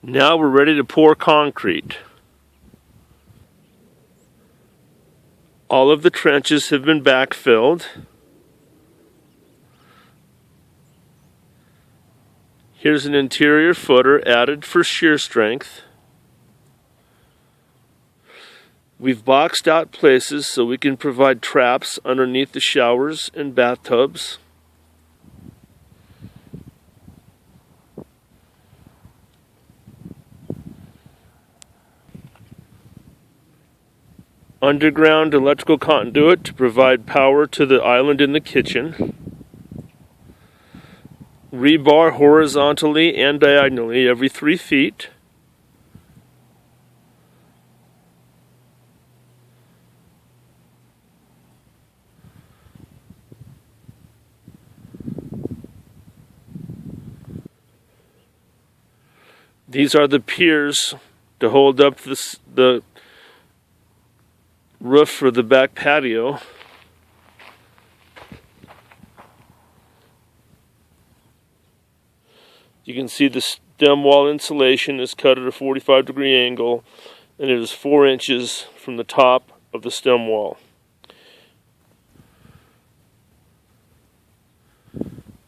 Now we're ready to pour concrete. All of the trenches have been backfilled. Here's an interior footer added for shear strength. We've boxed out places so we can provide traps underneath the showers and bathtubs. Underground electrical conduit to provide power to the island in the kitchen. Rebar horizontally and diagonally every 3 feet. These are the piers to hold up the roof for the back patio. You can see the stem wall insulation is cut at a 45-degree angle, and it is 4 inches from the top of the stem wall.